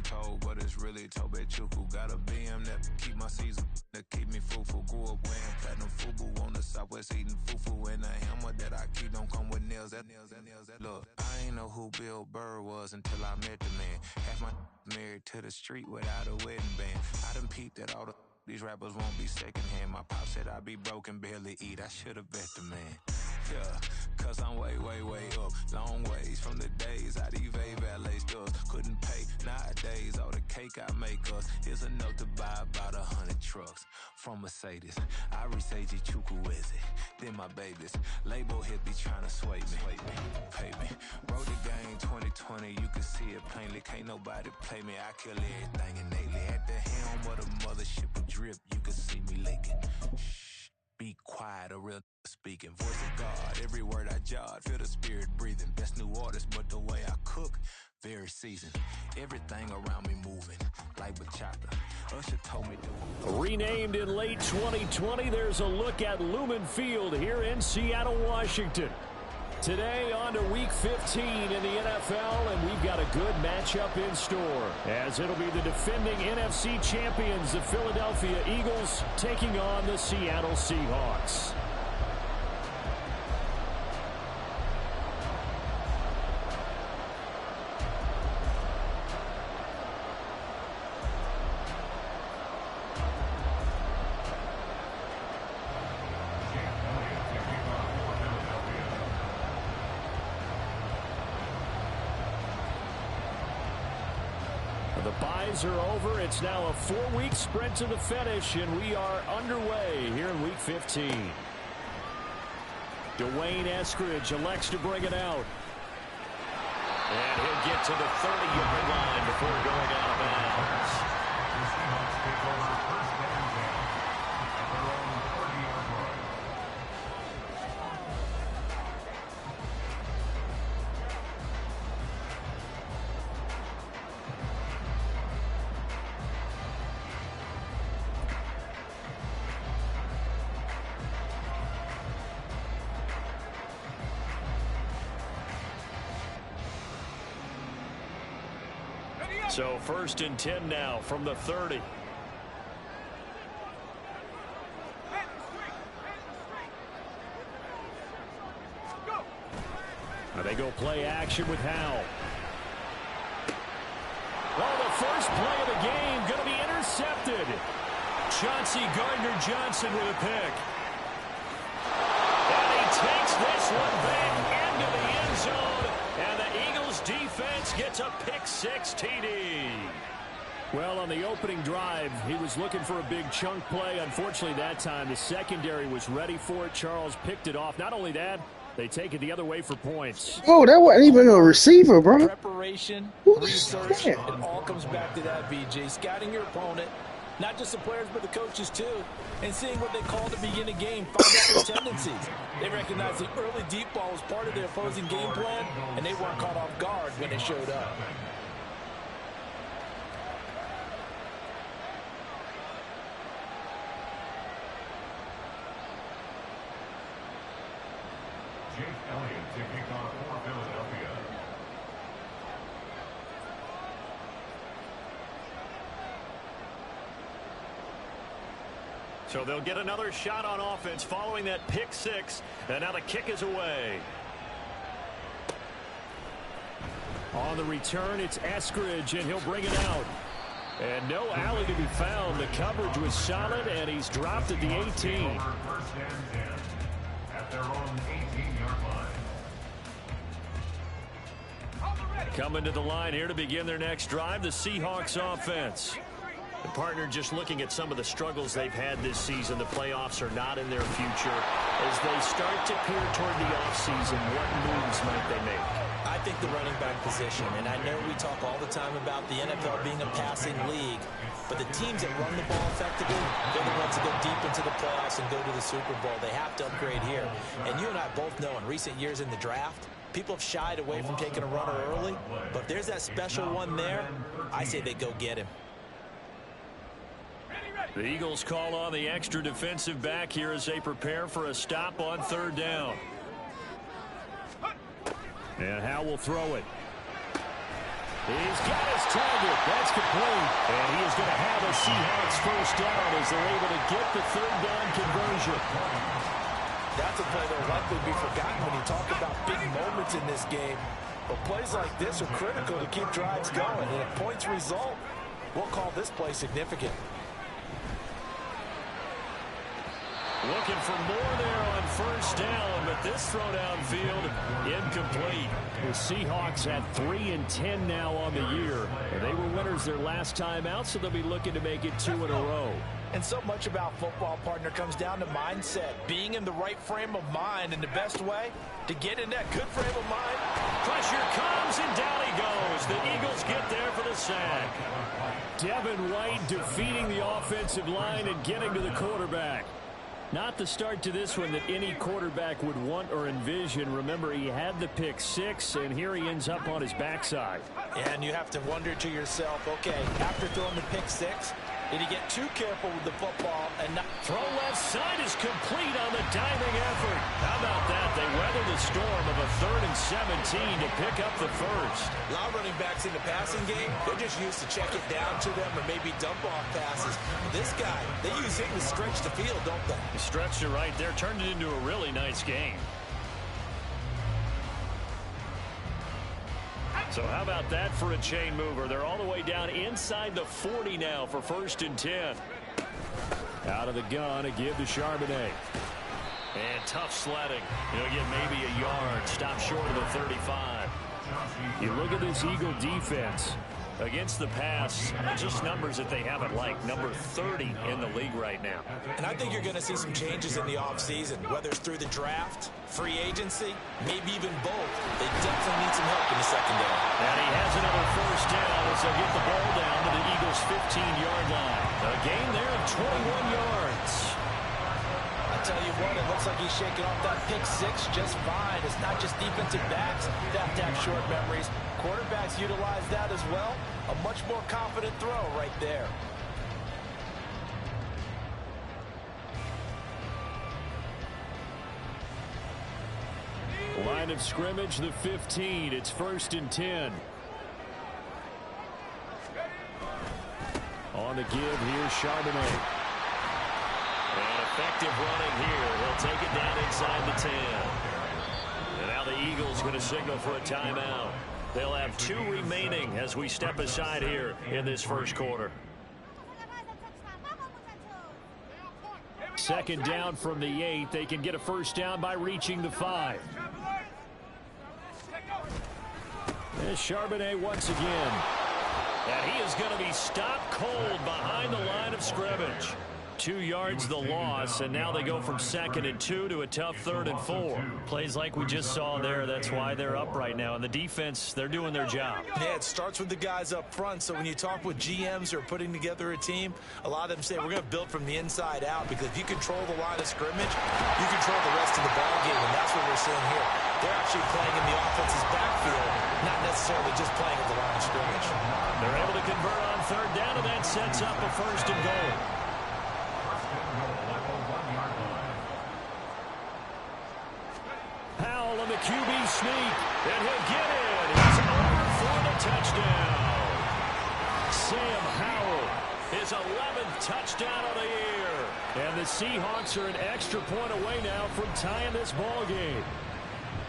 told, but it's really Tobe Chuku. Got a BM that keep my season, that keep me fruitful. Grew up wearing platinum FUBU on the Southwest eating fufu. And the hammer that I keep don't come with nails. Look, I ain't know who Bill Burr was until I met the man. Half my married to the street without a wedding band. I done peeped at all these rappers won't be secondhand. My pop said I'd be broken, barely eat. I should've bet the man. Yeah, cause I'm way up. Long ways from the days I evade valet stores. Couldn't pay nowadays. All the cake I make us is enough to buy about 100 trucks. From Mercedes, I resage Chukwueze. Then my babies, label hit be trying to sway me. Pay me. Wrote the game 2020, you can see it plainly. Can't nobody play me. I kill everything innately. At the helm of the mothership of drip, you can see me laking. Shh, be quiet, a real speaking. Voice of God, every word I jot, feel the spirit breathing. Best new artist, but the way I cook, very seasoned. Everything around me moving, like bachata. Usher told me to. Renamed in late 2020, there's a look at Lumen Field here in Seattle, Washington. Today on to Week 15 in the NFL, and we've got a good matchup in store, as it'll be the defending NFC champions, the Philadelphia Eagles, taking on the Seattle Seahawks. The byes are over. It's now a 4-week sprint to the finish, and we are underway here in Week 15. Dwayne Eskridge elects to bring it out. And he'll get to the 30-yard line before going out of bounds. So 1st and 10 now from the 30. Now they go play action with Howell. Well, the first play of the game going to be intercepted. Chauncey Gardner-Johnson with a pick. And he takes this one back into the end zone. And the Eagles defense gets a pick-6 TD. Well, on the opening drive, he was looking for a big chunk play. Unfortunately, that time, the secondary was ready for it. Charles picked it off. Not only that, they take it the other way for points. Oh, that wasn't even a receiver, bro. Preparation, research, it all comes back to that, VJ. Scouting your opponent, not just the players, but the coaches, too. And seeing what they call to begin a game, find out their tendencies. They recognize the early deep ball was part of their opposing game plan, and they weren't caught off guard when it showed up. Jake Elliott taking off for Philadelphia. So they'll get another shot on offense following that pick-6, and now the kick is away. On the return, it's Eskridge, and he'll bring it out. And no alley to be found. The coverage was solid, and he's dropped at the 18. First and 10 at their own 18-yard line. Coming to the line here to begin their next drive, the Seahawks offense. The partner just looking at some of the struggles they've had this season. The playoffs are not in their future. As they start to peer toward the offseason, what moves might they make? I think the running back position, and I know we talk all the time about the NFL being a passing league, but the teams that run the ball effectively, they're the ones that go deep into the playoffs and go to the Super Bowl. They have to upgrade here. And you and I both know in recent years in the draft, people have shied away from taking a runner early, but if there's that special one there, I say they go get him. The Eagles call on the extra defensive back here as they prepare for a stop on 3rd down. And Howell will throw it. He's got his target. That's complete. And he is going to have a Seahawks first down as they're able to get the third down conversion. That's a play that will likely be forgotten when you talk about big moments in this game. But plays like this are critical to keep drives going. And if points result, we'll call this play significant. Looking for more there on first down, but this throw downfield incomplete. The Seahawks at 3-10 now on the year. And they were winners their last time out, so they'll be looking to make it 2 in a row. And so much about football, partner, comes down to mindset. Being in the right frame of mind, and the best way to get in that good frame of mind. Pressure comes, and down he goes. The Eagles get there for the sack. Devin White defeating the offensive line and getting to the quarterback. Not the start to this one that any quarterback would want or envision. Remember, he had the pick 6, and here he ends up on his backside. And you have to wonder to yourself, okay, after throwing the pick 6, did he get too careful with the football and not... Throw left side is complete on the diving effort. How about that? They weather the storm of a 3rd and 17 to pick up the first. A lot of running backs in the passing game, they're just used to check it down to them or maybe dump off passes. This guy, they use him to stretch the field, don't they? He stretched it right there, turned it into a really nice game. So how about that for a chain mover? They're all the way down inside the 40 now for 1st and 10. Out of the gun, a give to Charbonnet. And tough sledding. He'll get maybe a yard. Stop short of the 35. You look at this Eagle defense. Against the pass, just numbers that they haven't liked. Number 30 in the league right now. And I think you're going to see some changes in the offseason, whether it's through the draft, free agency, maybe even both. They definitely need some help in the secondary. And he has another first down as they'll get the ball down to the Eagles' 15-yard line. A gain there of 21 yards. I tell you what, it looks like he's shaking off that pick 6 just fine. It's not just defensive backs that have short memories. Quarterbacks utilize that as well. A much more confident throw right there. Line of scrimmage, the 15. It's 1st and 10. On the give here, Charbonnet. And effective running here. He'll take it down inside the 10. And now the Eagles going to signal for a timeout. They'll have 2 remaining as we step aside here in this first quarter. 2nd down from the 8. They can get a first down by reaching the 5. There's Charbonnet once again. And he is going to be stopped cold behind the line of scrimmage. 2 yards the loss, and now they go from 2nd and 2 to a tough 3rd and 4. Plays like we just saw there. That's why they're up right now. And the defense, they're doing their job. Yeah, it starts with the guys up front. So when you talk with GMs who are putting together a team, a lot of them say we're going to build from the inside out, because if you control the line of scrimmage, you control the rest of the ball game, and that's what we're seeing here. They're actually playing in the offense's backfield, not necessarily just playing at the line of scrimmage. They're able to convert on 3rd down, and that sets up a 1st and goal. Powell on the QB sneak, and he'll get it. He's over for the touchdown. Sam Howell, his 11th touchdown of the year. And the Seahawks are an extra point away now from tying this ball game.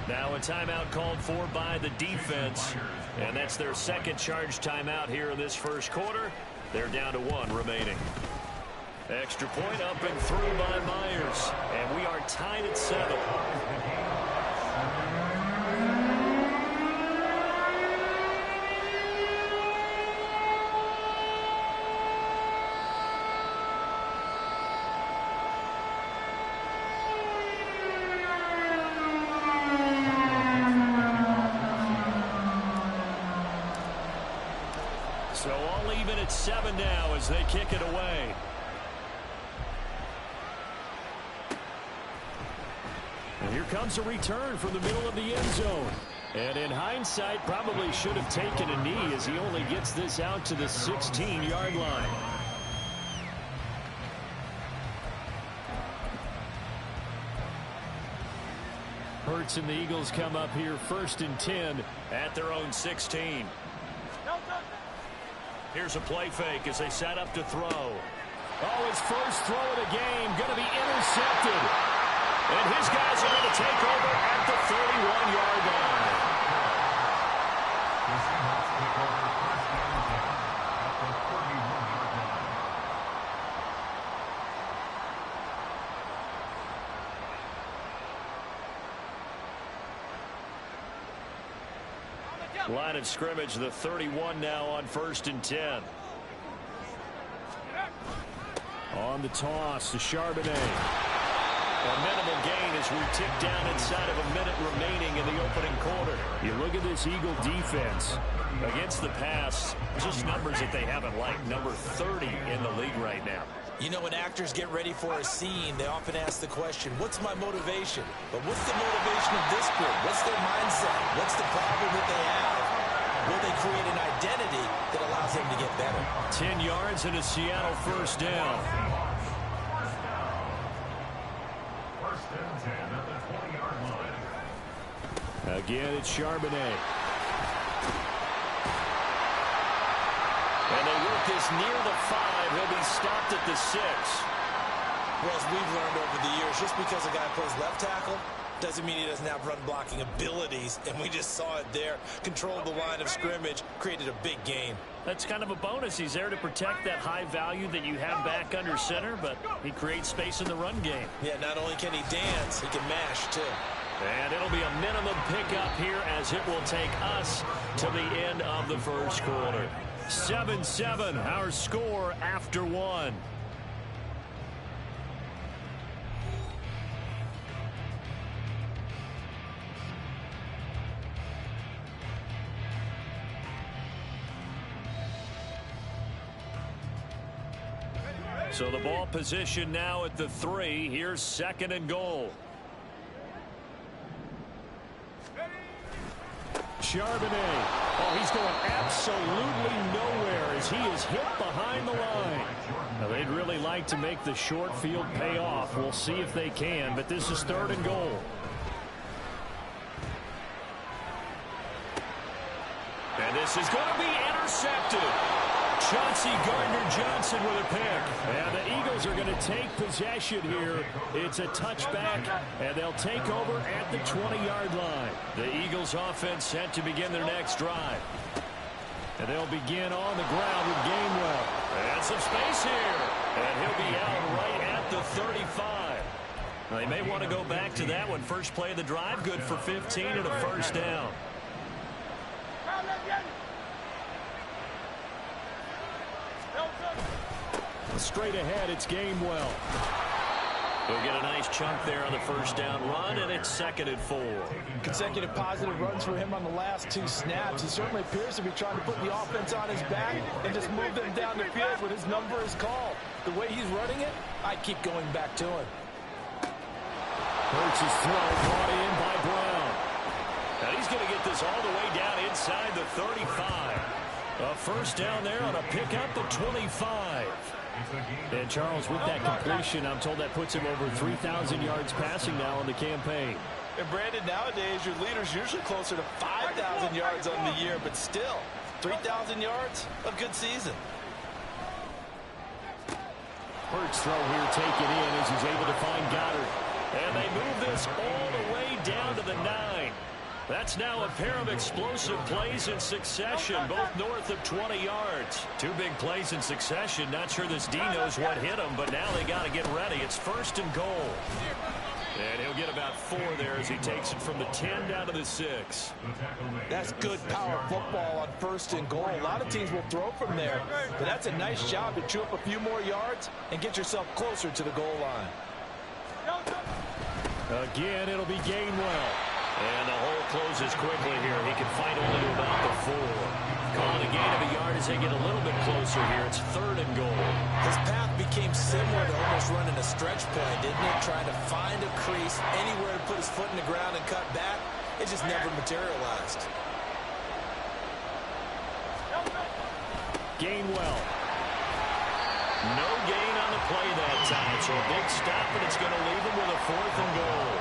Now a timeout called for by the defense, and that's their 2nd charge timeout here in this first quarter. They're down to 1 remaining. Extra point up and through by Myers, and we are tied at 7. So all even at 7 now as they kick it away. And here comes a return from the middle of the end zone. And in hindsight, probably should have taken a knee as he only gets this out to the 16-yard line. Hurts and the Eagles come up here 1st and 10 at their own 16. Here's a play fake as they set up to throw. Oh, his first throw of the game going to be intercepted. And his guys are going to take over at the 31-yard line. Line of scrimmage, the 31 now on 1st and 10. On the toss to Charbonnet. A minimal gain as we tick down inside of a minute remaining in the opening quarter. You look at this Eagle defense against the pass, just numbers that they haven't liked. Number 30 in the league right now. You know, when actors get ready for a scene, they often ask the question, what's my motivation? But what's the motivation of this group? What's their mindset? What's the problem that they have? Will they create an identity that allows them to get better? 10 yards and a Seattle first down. First and 10 at the 20-yard line. Again, it's Charbonnet. And they work this near the 5. He'll be stopped at the 6. Well, as we've learned over the years, just because a guy plays left tackle doesn't mean he doesn't have run blocking abilities, and we just saw it there. Controlled the line of scrimmage, created a big gain. That's kind of a bonus. He's there to protect that high value that you have back under center, but he creates space in the run game. Yeah, not only can he dance, he can mash, too. And it'll be a minimum pickup here as it will take us to the end of the first quarter. 7-7, our score after 1. So the ball position now at the 3. Here's 2nd and goal. Charbonnet. Oh, he's going absolutely nowhere as he is hit behind the line. Now, they'd really like to make the short field pay off. We'll see if they can, but this is 3rd and goal. And this is going to be intercepted. Chauncey Gardner-Johnson with a pick. And the Eagles are going to take possession here. It's a touchback, and they'll take over at the 20-yard line. The Eagles offense set to begin their next drive. And they'll begin on the ground with Gainwell. And some space here. And he'll be out right at the 35. Now, they may want to go back to that one. First play of the drive, good for 15 and a first down. Straight ahead, it's Gainwell. He'll get a nice chunk there on the first down run, and it's 2nd and 4. Consecutive positive runs for him on the last 2 snaps. He certainly appears to be trying to put the offense on his back and just move them down the field when his number is called. The way he's running it, I keep going back to him. Hurts his throw brought in by Brown. Now he's going to get this all the way down inside the 35. A first down there on a pickup at 25. And Charles, with that completion, I'm told that puts him over 3,000 yards passing now on the campaign. And Brandon, nowadays your leader's usually closer to 5,000 yards on the year, but still, 3,000 yards, a good season. Hurts throw here taken in as he's able to find Goddard. And they move this all the way down to the 9. That's now a pair of explosive plays in succession, both north of 20 yards. 2 big plays in succession. Not sure this D knows what hit him, but now they got to get ready. It's 1st and goal. And he'll get about 4 there as he takes it from the 10 down to the 6. That's good power football on 1st and goal. A lot of teams will throw from there, but that's a nice job to chew up a few more yards and get yourself closer to the goal line. Again, it'll be Gainwell. And the hole closes quickly here. He can fight only to about the 4. Calling a gain of a yard as they get a little bit closer here. It's 3rd and goal. His path became similar to almost running a stretch play, didn't it? Trying to find a crease, anywhere to put his foot in the ground and cut back. It just never materialized. Gainwell. No gain on the play that time. So a big stop, and it's going to leave him with a 4th and goal.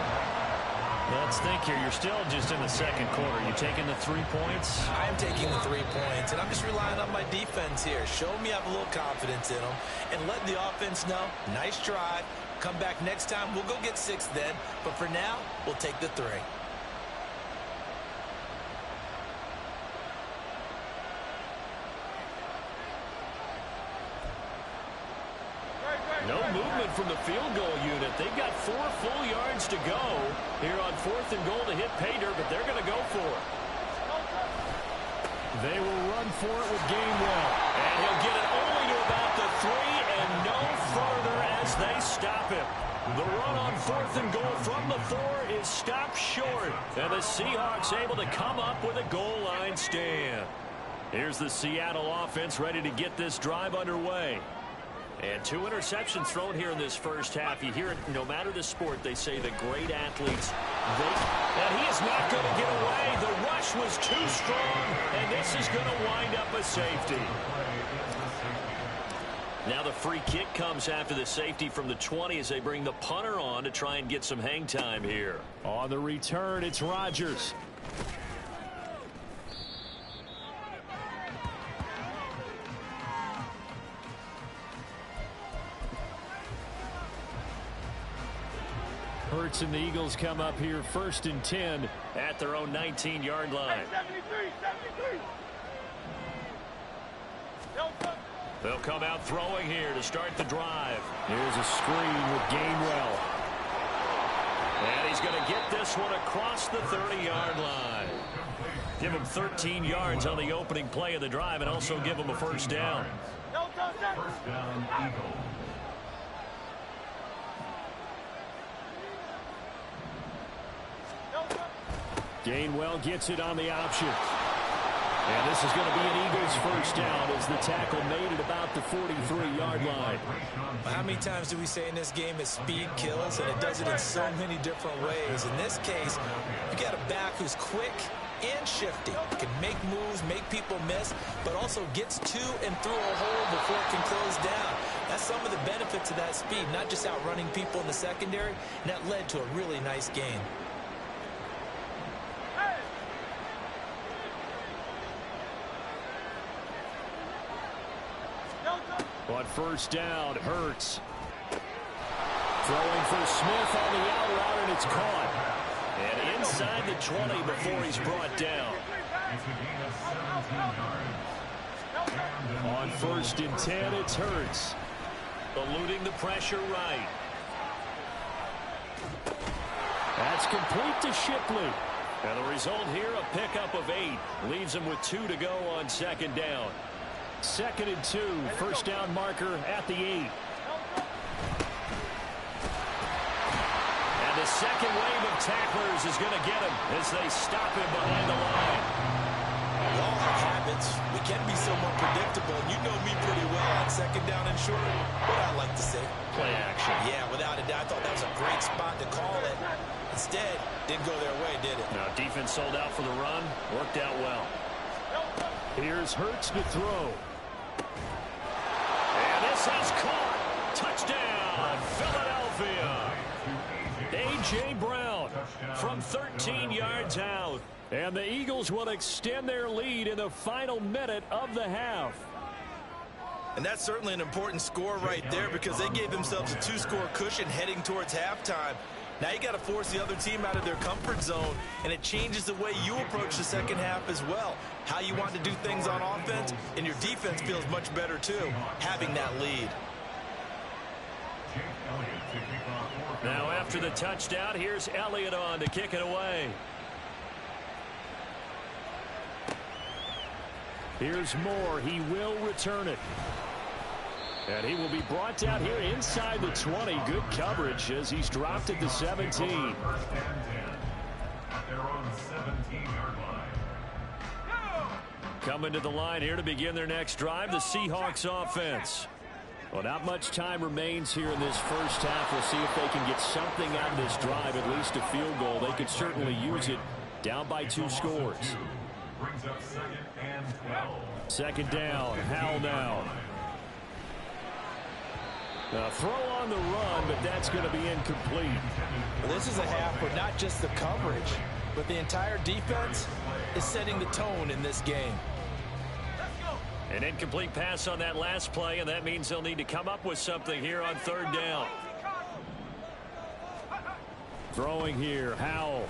The let's think here. You're still just in the second quarter. You taking the 3 points? I am taking the 3 points, and I'm just relying on my defense here. Show me I have a little confidence in them, and let the offense know, nice try. Come back next time. We'll go get 6 then, but for now, we'll take the 3. No movement from the field goal unit. They've got 4 full yards to go here on 4th and goal to hit pay dirt, but they're going to go for it. They will run for it with Gainwell. And he'll get it only to about the 3 and no further as they stop him. The run on 4th and goal from the 4 is stopped short. And the Seahawks able to come up with a goal line stand. Here's the Seattle offense ready to get this drive underway. And 2 interceptions thrown here in this first half. You hear it no matter the sport. They say the great athletes. And he is not going to get away. The rush was too strong. And this is going to wind up a safety. Now the free kick comes after the safety from the 20 as they bring the punter on to try and get some hang time here. On the return, it's Rodgers. Hurts and the Eagles come up here 1st and 10 at their own 19-yard line. 73. They'll come out throwing here to start the drive. Here's a screen with Gainwell. And he's going to get this one across the 30-yard line. Give him 13 yards on the opening play of the drive and also give him a first down. First down, Eagles. Gainwell gets it on the option. And this is going to be an Eagles first down as the tackle made at about the 43-yard line. How many times do we say in this game that speed kills, and it does it in so many different ways. In this case, you got a back who's quick and shifty, can make moves, make people miss, but also gets to and through a hole before it can close down. That's some of the benefits of that speed, not just outrunning people in the secondary, and that led to a really nice game. On first down, Hurts. Throwing for Smith on the out route, and it's caught. And inside the 20 before he's brought down. On 1st and 10, it's Hurts. Eluding the pressure right. That's complete to Shipley. And the result here, a pickup of 8. Leaves him with 2 to go on 2nd down. 2nd and 2, first down marker at the 8. And the second wave of tacklers is going to get him as they stop him behind the line. We all have habits. We can be somewhat predictable, and you know me pretty well on 2nd down and short. What I like to say. Play action. Yeah, without a doubt. I thought that was a great spot to call it. Instead, didn't go their way, did it? Now, defense sold out for the run. Worked out well. Here's Hurts to throw. And this is caught. Touchdown, Philadelphia. A.J. Brown from 13 yards out. And the Eagles will extend their lead in the final minute of the half. And that's certainly an important score right there because they gave themselves a 2-score cushion heading towards halftime. Now you got to force the other team out of their comfort zone, and it changes the way you approach the second half as well. How you want to do things on offense, and your defense feels much better too, having that lead. Now after the touchdown, here's Elliott on to kick it away. Here's Moore. He will return it. And he will be brought down here inside the 20. Good coverage as he's dropped at the 17. First and 10. They're on the 17-yard line. Coming to the line here to begin their next drive, the Seahawks offense. Well, not much time remains here in this first half. We'll see if they can get something out of this drive, at least a field goal. They could certainly use it down by 2 scores. Brings up 2nd and 12. 2nd down, Howell now. A throw on the run, but that's going to be incomplete. Well, this is a half where not just the coverage, but the entire defense is setting the tone in this game. An incomplete pass on that last play, and that means they'll need to come up with something here on third down. Throwing here, Howell.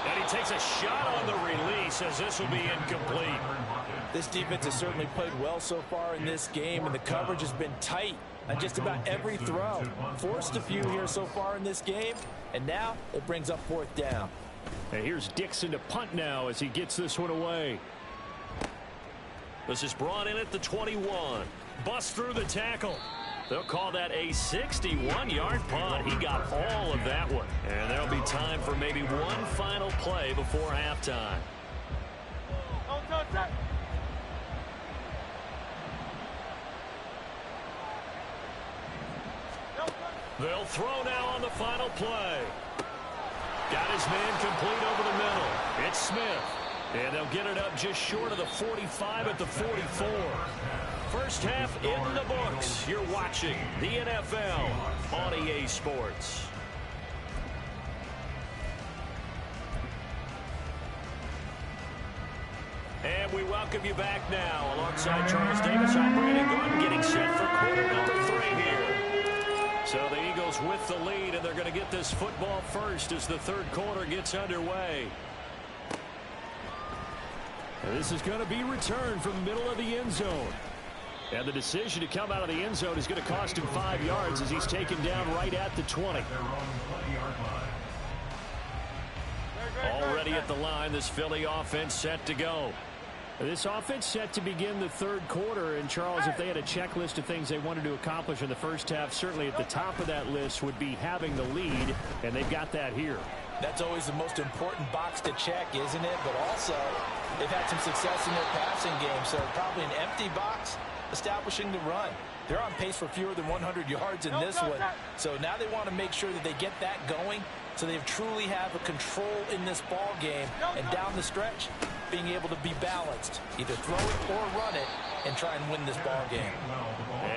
And he takes a shot on the release as this will be incomplete. This defense has certainly played well so far in this game, and the coverage has been tight on just about every throw. Forced a few here so far in this game, and now it brings up fourth down. And here's Dixon to punt now as he gets this one away. This is brought in at the 21. Bust through the tackle. They'll call that a 61-yard punt. He got all of that one. And there'll be time for maybe one final play before halftime. They'll throw now on the final play. Got his man complete over the middle. It's Smith. And they'll get it up just short of the 45 at the 44. First half in the books. You're watching the NFL on EA Sports. And we welcome you back now. Alongside Charles Davis, I'm Brandon Gordon, getting set for quarter number 3 here. So the Eagles with the lead, and they're going to get this football first as the third quarter gets underway. And this is going to be returned from the middle of the end zone. And the decision to come out of the end zone is going to cost him 5 yards as he's taken down right at the 20. Already at the line, this Philly offense set to go. This offense set to begin the third quarter. And, Charles, if they had a checklist of things they wanted to accomplish in the first half, certainly at the top of that list would be having the lead, and they've got that here. That's always the most important box to check, isn't it? But also, they've had some success in their passing game, so probably an empty box establishing the run. They're on pace for fewer than 100 yards in this one, so now they want to make sure that they get that going so they truly have a control in this ball game, and down the stretch, being able to be balanced, either throw it or run it, and try and win this ball game.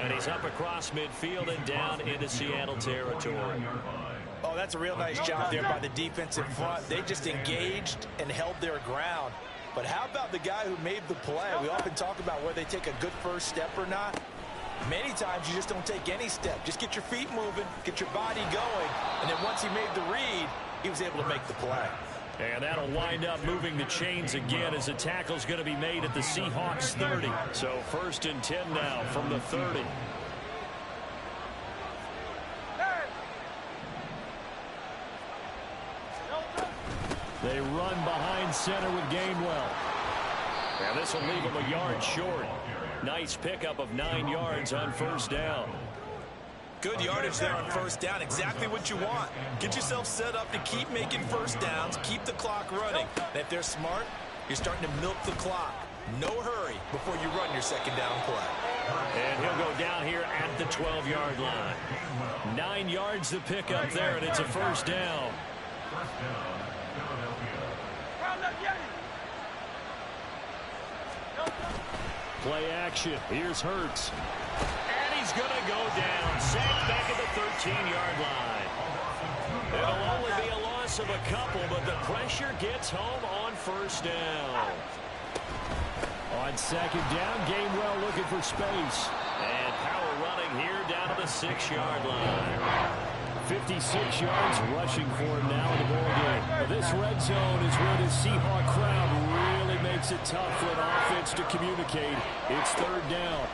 And he's up across midfield and down into Seattle territory. Oh, that's a real nice job there by the defense in front. They just engaged and held their ground. But how about the guy who made the play? We often talk about whether they take a good first step or not. Many times you just don't take any step. Just get your feet moving, get your body going, and then once he made the read, he was able to make the play. And that'll wind up moving the chains again as the tackle's going to be made at the Seahawks 30. So 1st and 10 now from the 30. They run behind center with Gainwell. And this will leave him a yard short. Nice pickup of 9 yards on first down. Good yardage there on first down. Exactly what you want. Get yourself set up to keep making first downs, keep the clock running. And if they're smart, you're starting to milk the clock. No hurry before you run your second down play. And he'll go down here at the 12-yard line. 9 yards to pick up there, and it's a first down. Play action. Here's Hurts. And he's going to go down. Sacked back at the 13-yard line. It'll only be a loss of a couple, but the pressure gets home on first down. On second down, Gainwell looking for space. And power running here down to the 6-yard line. 56 yards rushing for him now in the ballgame. This red zone is where the Seahawk crowd really makes it tough for an offense to communicate. It's third down.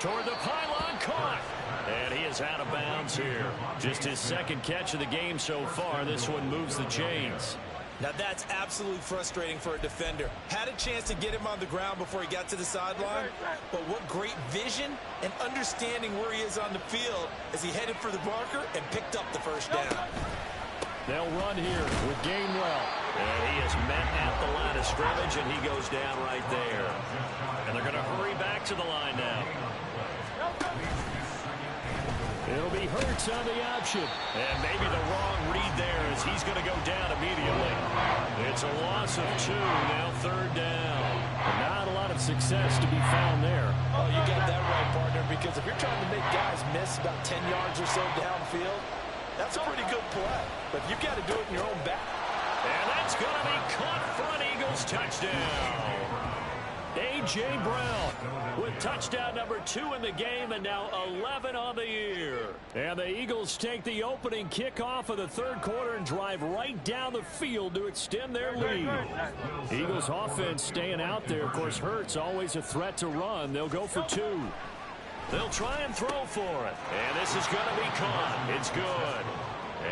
Toward the pylon, caught. And he is out of bounds here. Just his second catch of the game so far. This one moves the chains. Now that's absolutely frustrating for a defender. Had a chance to get him on the ground before he got to the sideline, but what great vision and understanding where he is on the field as he headed for the marker and picked up the first down. They'll run here with Gainwell. And he is met at the line of scrimmage, and he goes down right there. And they're going to hurry back to the line now. It'll be Hurts on the option. And maybe the wrong read there as he's going to go down immediately. It's a loss of 2, now third down. And not a lot of of success to be found there. Oh, you got that right, partner, because if you're trying to make guys miss about 10 yards or so downfield, that's a pretty good play. But you've got to do it in your own back. And that's going to be caught for an Eagles touchdown. A.J. Brown with touchdown number 2 in the game and now 11 on the year. And the Eagles take the opening kickoff of the third quarter and drive right down the field to extend their lead. Eagles offense staying out there. Of course, Hurts always a threat to run. They'll go for 2. They'll try and throw for it. And this is going to be caught. It's good.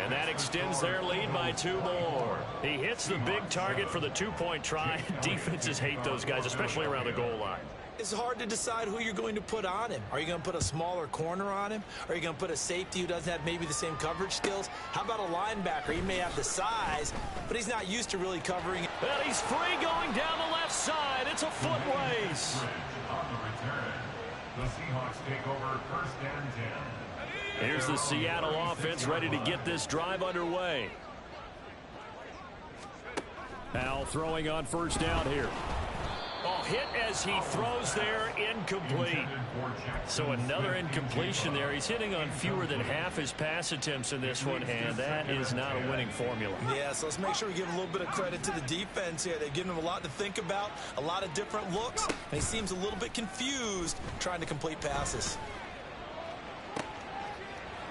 And that extends their lead by 2 more. He hits the big target for the 2-point try. Defenses hate those guys, especially around the goal line. It's hard to decide who you're going to put on him. Are you going to put a smaller corner on him? Are you going to put a safety who doesn't have maybe the same coverage skills? How about a linebacker? He may have the size, but he's not used to really covering. And he's free going down the left side. It's a foot race. On the return, the Seahawks take over 1st and 10. Here's the Seattle offense ready to get this drive underway. Al throwing on first down here. Oh, hit as he throws there, incomplete. So another incompletion there. He's hitting on fewer than half his pass attempts in this one, and that is not a winning formula. Yeah, so let's make sure we give a little bit of credit to the defense here. They've given him a lot to think about, a lot of different looks, and he seems a little bit confused trying to complete passes.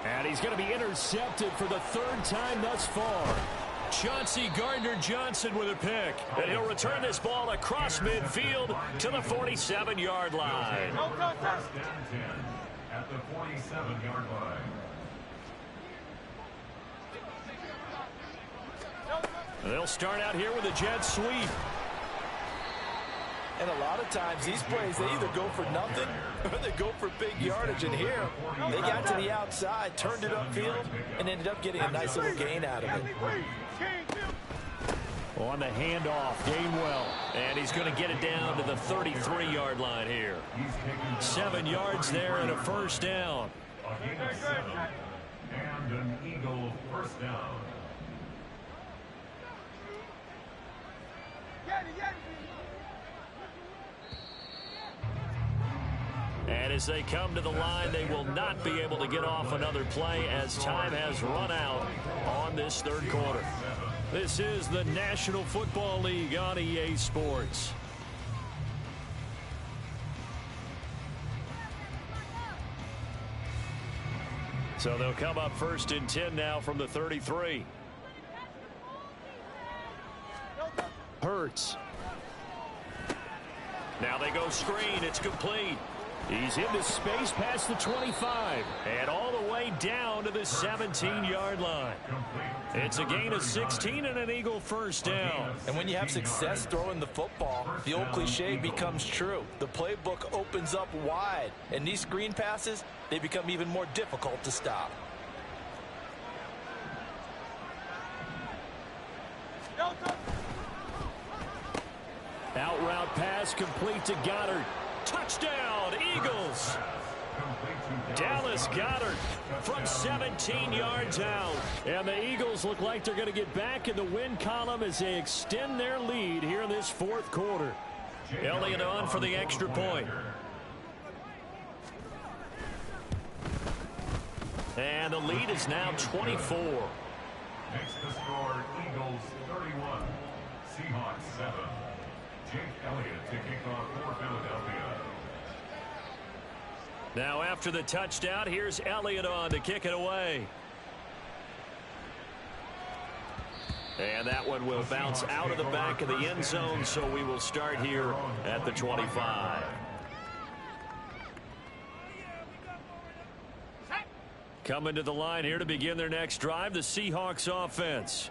And he's going to be intercepted for the 3rd time thus far. Chauncey Gardner-Johnson with a pick. And he'll return this ball across midfield to the 47-yard line. 1st and 10 at the 47-yard line. They'll start out here with a jet sweep. And a lot of times these plays, they either go for nothing or they go for big yardage. And here, they got to the outside, turned it upfield, and ended up getting a nice little gain out of it. On the handoff, Gainwell. And he's going to get it down to the 33-yard line here. 7 yards there and a first down. A gain of 7 and an Eagle 1st down. And as they come to the line, they will not be able to get off another play as time has run out on this 3rd quarter. This is the National Football League on EA Sports. So they'll come up 1st and 10 now from the 33. Hurts. Now they go screen. It's complete. He's into space past the 25 and all the way down to the 17-yard line. It's a gain of 16 and an Eagle first down. And when you have success throwing the football, the old cliche becomes true. The playbook opens up wide, and these screen passes, they become even more difficult to stop. Out route pass complete to Goddard. Touchdown, Eagles. Dallas Goddard from 17 yards out. And the Eagles look like they're going to get back in the win column as they extend their lead here in this 4th quarter. Elliott on for the extra point. And the lead is now 24. Makes the score Eagles 31, Seahawks 7. Jake Elliott to kick off for Philadelphia. Now after the touchdown, here's Elliott on to kick it away. And that one will bounce out of the back of the end zone, so we will start here at the 25. Coming to the line here to begin their next drive, the Seahawks offense.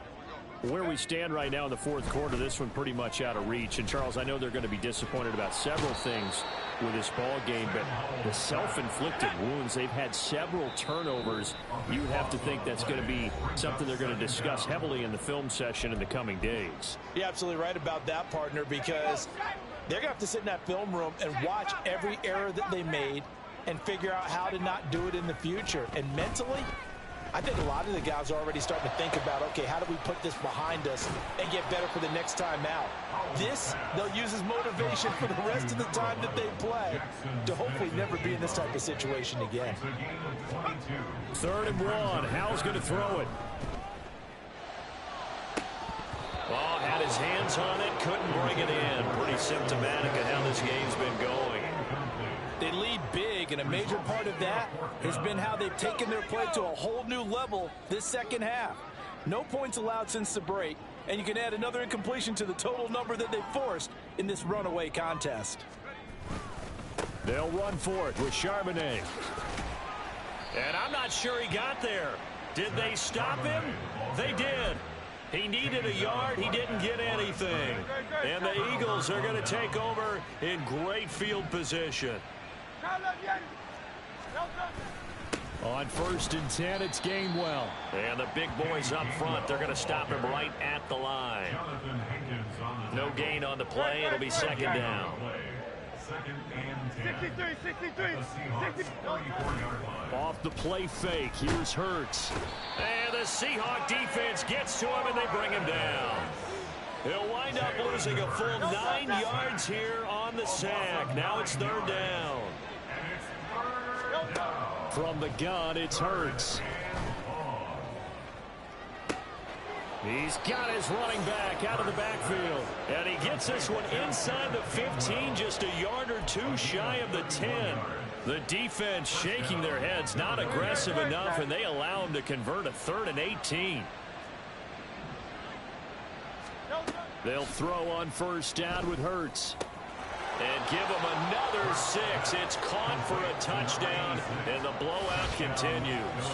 Where we stand right now in the 4th quarter, this one pretty much out of reach. And, Charles, I know they're going to be disappointed about several things with this ball game, but the self-inflicted wounds, they've had several turnovers. You have to think that's going to be something they're going to discuss heavily in the film session in the coming days. You're absolutely right about that, partner, because they're going to have to sit in that film room and watch every error that they made and figure out how to not do it in the future. And mentally, I think a lot of the guys are already starting to think about, okay, how do we put this behind us and get better for the next time out? This, they'll use as motivation for the rest of the time that they play to hopefully never be in this type of situation again. 3rd and 1. Howell's going to throw it. Oh, had his hands on it, couldn't bring it in. Pretty symptomatic of how this game's been going. They lead big, and a major part of that has been how they've taken their play to a whole new level this second half. No points allowed since the break, and you can add another incompletion to the total number that they forced in this runaway contest. They'll run for it with Charbonnet. And I'm not sure he got there. Did they stop him? They did. He needed a yard. He didn't get anything. And the Eagles are going to take over in great field position. On 1st and 10, it's Gainwell. And the big boys up front, they're going to stop him right at the line. No gain on the play. It'll be 2nd down. 63. Off the play fake, here's Hurts. And the Seahawk defense gets to him, and they bring him down. He'll wind up losing a full 9 yards here on the sack. Now it's 3rd down. From the gun, it's Hurts. He's got his running back out of the backfield. And he gets this one inside the 15, just a yard or 2 shy of the 10. The defense shaking their heads, not aggressive enough, and they allow him to convert a 3rd and 18. They'll throw on 1st down with Hurts. And give him another 6. It's caught for a touchdown, and the blowout continues.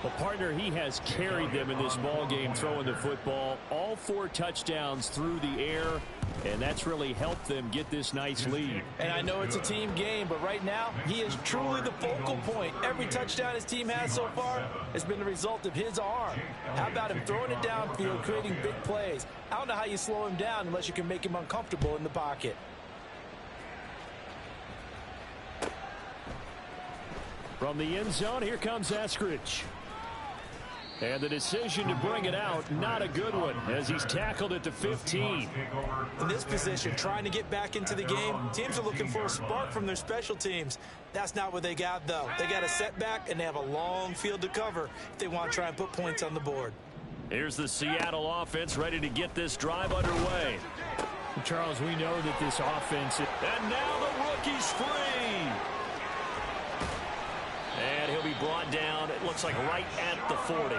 Well, partner, he has carried them in this ball game throwing the football. All 4 touchdowns through the air, and that's really helped them get this nice lead. And I know it's a team game, but right now, he is truly the focal point. Every touchdown his team has so far has been the result of his arm. How about him throwing it downfield, creating big plays? I don't know how you slow him down unless you can make him uncomfortable in the pocket. From the end zone, here comes Eskridge. And the decision to bring it out, not a good one, as he's tackled at the 15. In this position, trying to get back into the game, teams are looking for a spark from their special teams. That's not what they got, though. They got a setback, and they have a long field to cover if they want to try and put points on the board. Here's the Seattle offense ready to get this drive underway. Charles, we know that this offense... And now the rookie's free. And he'll be brought down, it looks like right at the 40.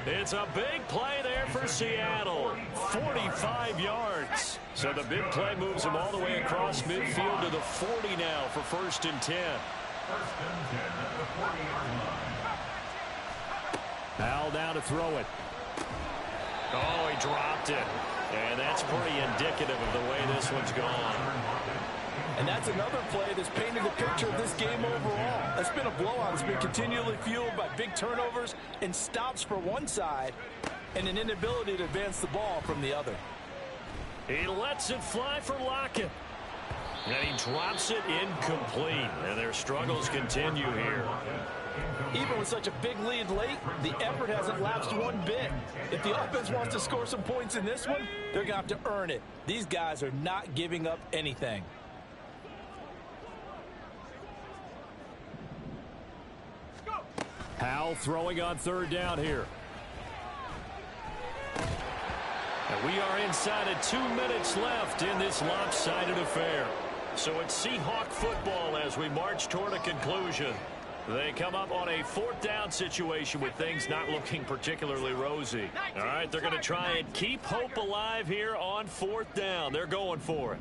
It's a big play there for Seattle. 45 yards. So the big play moves him all the way across midfield to the 40 now for 1st and 10. 1st and 10 at the 40-yard line. Howell down to throw it. Oh, he dropped it. And that's pretty indicative of the way this one's gone. And that's another play that's painted the picture of this game overall. It's been a blowout. It's been continually fueled by big turnovers and stops for one side and an inability to advance the ball from the other. He lets it fly for Lockett. And he drops it incomplete. And their struggles continue here. Even with such a big lead late, the effort hasn't lapsed one bit. If the offense wants to score some points in this one, they're going to have to earn it. These guys are not giving up anything. Howell throwing on 3rd down here. And we are inside of 2 minutes left in this lopsided affair. So it's Seahawk football as we march toward a conclusion. They come up on a 4th down situation with things not looking particularly rosy. All right, they're going to try and keep hope alive here on 4th down. They're going for it.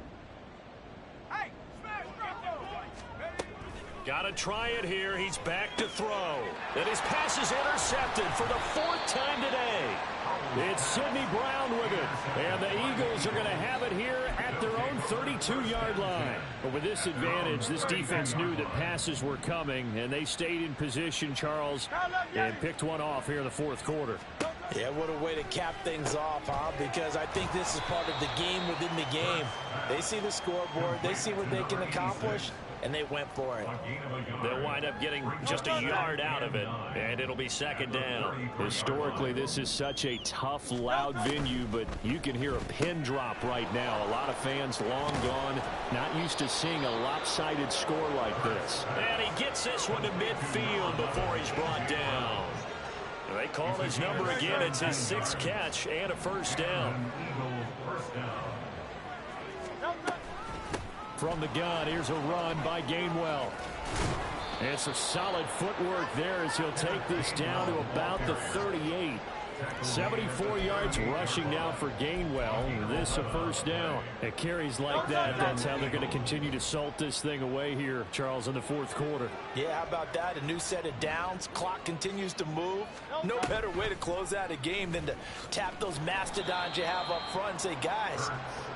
Got to try it here. He's back to throw. And his pass is intercepted for the 4th time today. It's Sidney Brown with it. And the Eagles are going to have it here at their own 32-yard line. But with this advantage, this defense knew that passes were coming, and they stayed in position, Charles, and picked one off here in the 4th quarter. Yeah, what a way to cap things off, huh? Because I think this is part of the game within the game. They see the scoreboard. They see what they can accomplish. and they went for it. They'll wind up getting just a yard out of it, and it'll be second down. Historically, this is such a tough, loud venue, but you can hear a pin drop right now. A lot of fans long gone, not used to seeing a lopsided score like this. And he gets this one to midfield before he's brought down. They call his number again. It's his 6th catch and a first down. From the gun, here's a run by Gainwell. It's a solid footwork there as he'll take this down to about the 38. 74 yards rushing now for Gainwell. This a first down. At carries like that, that's how they're going to continue to salt this thing away here, Charles, in the 4th quarter. Yeah, how about that? A new set of downs. Clock continues to move. No better way to close out a game than to tap those mastodons you have up front and say, guys,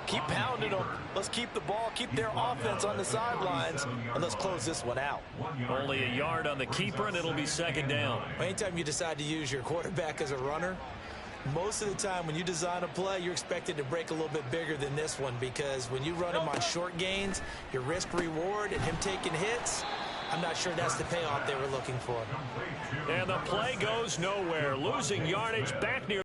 keep pounding them. Let's keep the ball, keep their offense on the sidelines, and let's close this one out. Only a yard on the keeper, and it'll be second down. Anytime you decide to use your quarterback as a runner, most of the time when you design a play, you're expected to break a little bit bigger than this one, because when you run him on short gains, your risk reward and him taking hits, I'm not sure that's the payoff they were looking for. And the play goes nowhere. Losing yardage back near